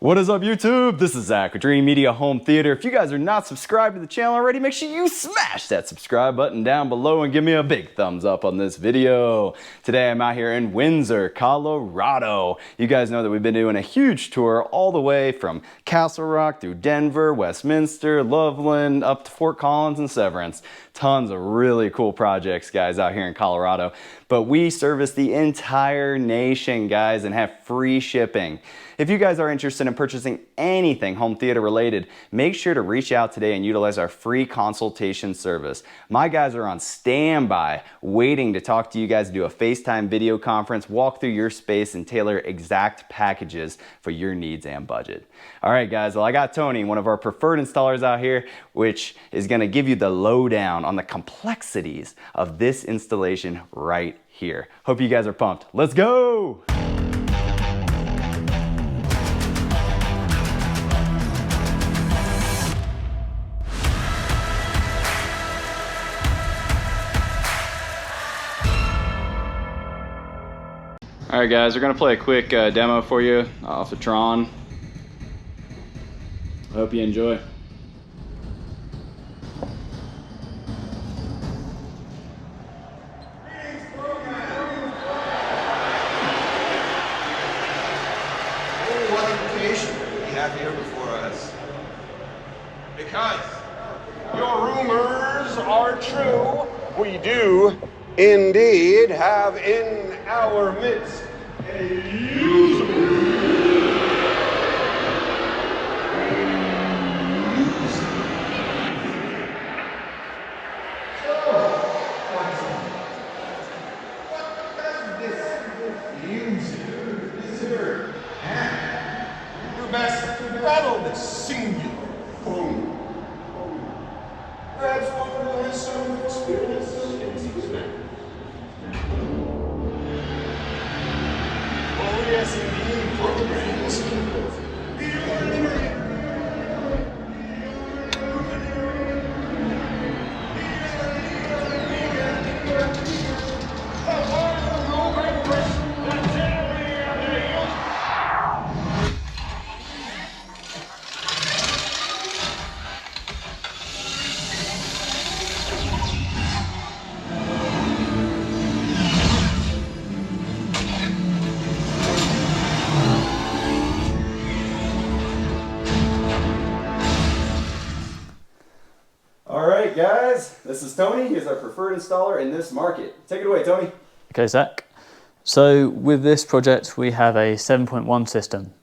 What is up, YouTube? This is Zach with Dreamedia Home Theater. If you guys are not subscribed to the channel already, make sure you smash that subscribe button down below and give me a big thumbs up on this video. Today I'm out here in Windsor, Colorado. You guys know that we've been doing a huge tour all the way from Castle Rock through Denver, Westminster, Loveland, up to Fort Collins and Severance. Tons of really cool projects, guys, out here in Colorado. But we service the entire nation, guys, and have free shipping. If you guys are interested in purchasing anything home theater related, make sure to reach out today and utilize our free consultation service. My guys are on standby, waiting to talk to you guys, do a FaceTime video conference, walk through your space, and tailor exact packages for your needs and budget. All right, guys, well, I got Tony, one of our preferred installers out here, which is gonna give you the lowdown on the complexities of this installation right here. Hope you guys are pumped. Let's go! All right, guys, we're gonna play a quick demo for you off of Tron. I hope you enjoy. What information we have here before us? Because your rumors are true, we do indeed have in our midst a user. Rattle this singular phone. Perhaps one who has some experience in these matters. Oh, yes, indeed, programs. Alright, guys, this is Tony. He's our preferred installer in this market. Take it away, Tony. Okay, Zach. So with this project we have a 7.1 system,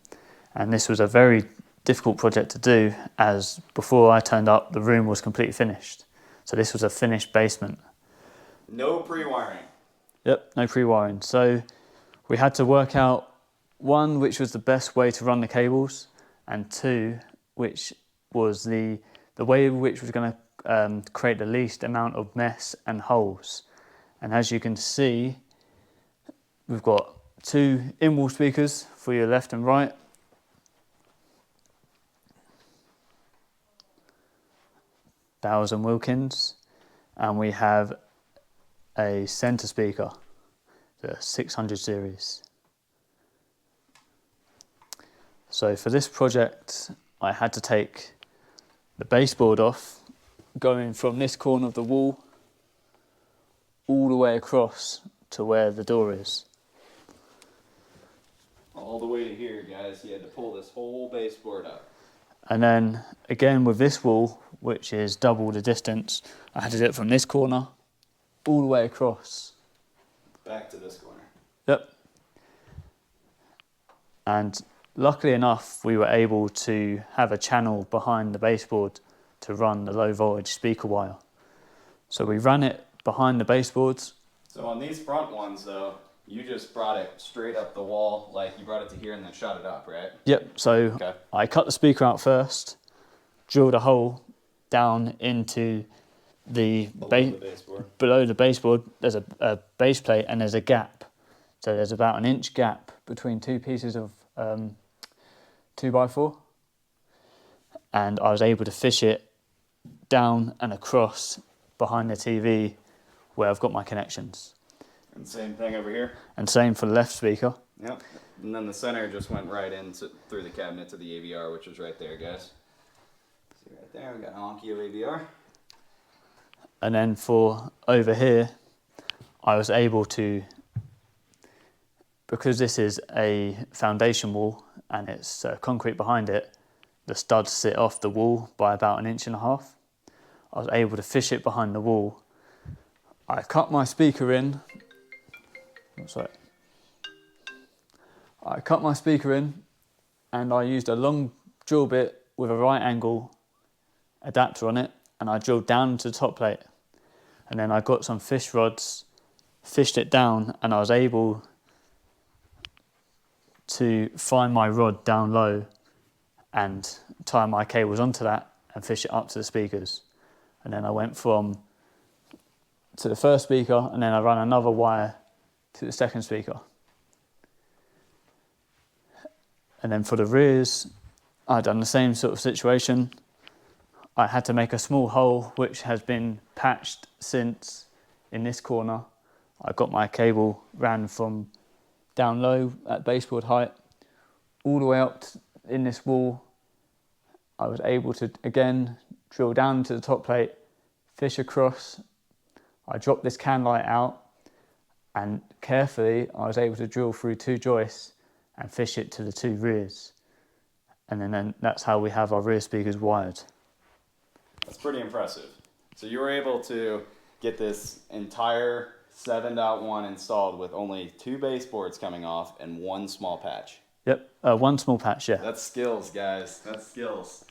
and this was a very difficult project to do, as before I turned up the room was completely finished. So this was a finished basement. No pre-wiring. Yep, no pre-wiring. So we had to work out, one, which was the best way to run the cables, and two, which was the way in which was going to create the least amount of mess and holes. And as you can see, we've got two in-wall speakers for your left and right. Bowers and Wilkins. And we have a center speaker, the 600 series. So for this project, I had to take the baseboard off, going from this corner of the wall all the way across to where the door is. All the way to here, guys. You had to pull this whole baseboard up. And then again with this wall, which is double the distance, I had to do it from this corner all the way across. Back to this corner. Yep. And luckily enough, we were able to have a channel behind the baseboard to run the low voltage speaker wire. So we ran it behind the baseboards. So on these front ones, though, you just brought it straight up the wall, like you brought it to here and then shot it up, right? Yep, so okay. I cut the speaker out first, drilled a hole down into below the baseboard. There's a base plate and there's a gap. So there's about an inch gap between two pieces of 2x4. And I was able to fish it down and across behind the TV where I've got my connections. And same thing over here? And same for the left speaker. Yep. And then the center just went right in through the cabinet to the AVR, which was right there, guys. See right there, we got Onkyo AVR. And then for over here, I was able to, because this is a foundation wall and it's concrete behind it, the studs sit off the wall by about 1.5 inches. I was able to fish it behind the wall. I cut my speaker in. I cut my speaker in and I used a long drill bit with a right angle adapter on it, and I drilled down to the top plate. And then I got some fish rods, fished it down, and I was able to find my rod down low and tie my cables onto that and fish it up to the speakers. And then I went to the first speaker, and then I ran another wire to the second speaker. And then for the rears, I'd done the same sort of situation. I had to make a small hole, which has been patched since in this corner. I got my cable, ran from down low at baseboard height, all the way up in this wall. I was able to, again, drill down to the top plate, fish across. I dropped this can light out, and carefully I was able to drill through 2 joists and fish it to the 2 rears. And then that's how we have our rear speakers wired. That's pretty impressive. So you were able to get this entire 7.1 installed with only 2 baseboards coming off and 1 small patch. Yep, 1 small patch, yeah. That's skills, guys. That's skills.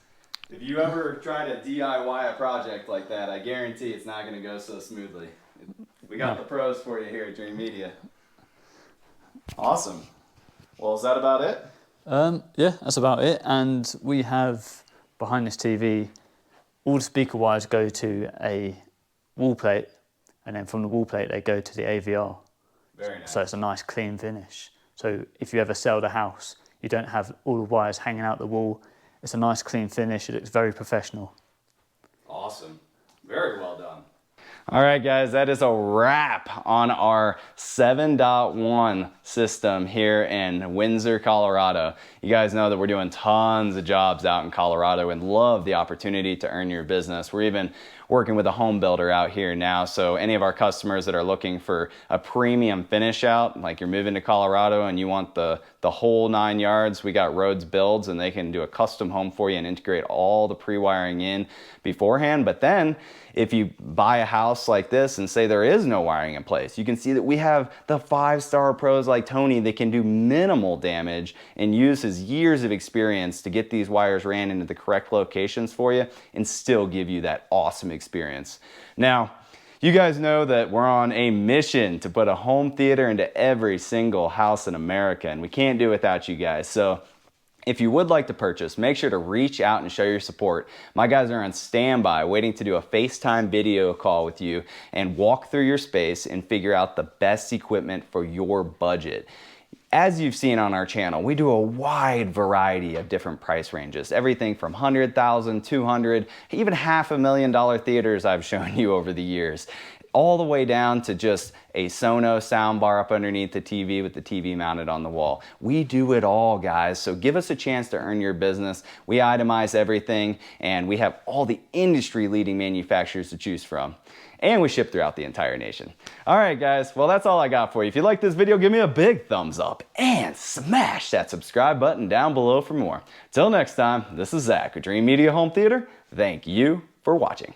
If you ever try to DIY a project like that, I guarantee it's not going to go so smoothly. We got the pros for you here at Dreamedia. Awesome. Well, is that about it? Yeah, that's about it. And we have, behind this TV, all the speaker wires go to a wall plate, and then from the wall plate they go to the AVR. Very nice. So it's a nice clean finish. So if you ever sell the house, you don't have all the wires hanging out the wall. It's a nice clean finish. It looks very professional. Awesome. Very well done. All right, guys, that is a wrap on our 7.1 system here in Windsor, Colorado. You guys know that we're doing tons of jobs out in Colorado and love the opportunity to earn your business. We're even working with a home builder out here now. So any of our customers that are looking for a premium finish out, like you're moving to Colorado and you want the whole 9 yards, we got Rhodes Builds, and they can do a custom home for you and integrate all the pre-wiring in beforehand. But then if you buy a house like this and say there is no wiring in place, you can see that we have the 5-star pros like Tony that can do minimal damage and use his years of experience to get these wires ran into the correct locations for you and still give you that awesome experience. Now, you guys know that we're on a mission to put a home theater into every single house in America, and we can't do it without you guys. So if you would like to purchase, make sure to reach out and show your support. My guys are on standby waiting to do a FaceTime video call with you and walk through your space and figure out the best equipment for your budget. As you've seen on our channel, we do a wide variety of different price ranges. Everything from $100,000, $200,000, even $500,000 theaters I've shown you over the years. All the way down to just a Sonos soundbar up underneath the TV with the TV mounted on the wall. We do it all, guys, so give us a chance to earn your business. We itemize everything, and we have all the industry-leading manufacturers to choose from. And we ship throughout the entire nation. All right, guys, well, that's all I got for you. If you like this video, give me a big thumbs up and smash that subscribe button down below for more. Till next time, this is Zach with Dreamedia Home Theater. Thank you for watching.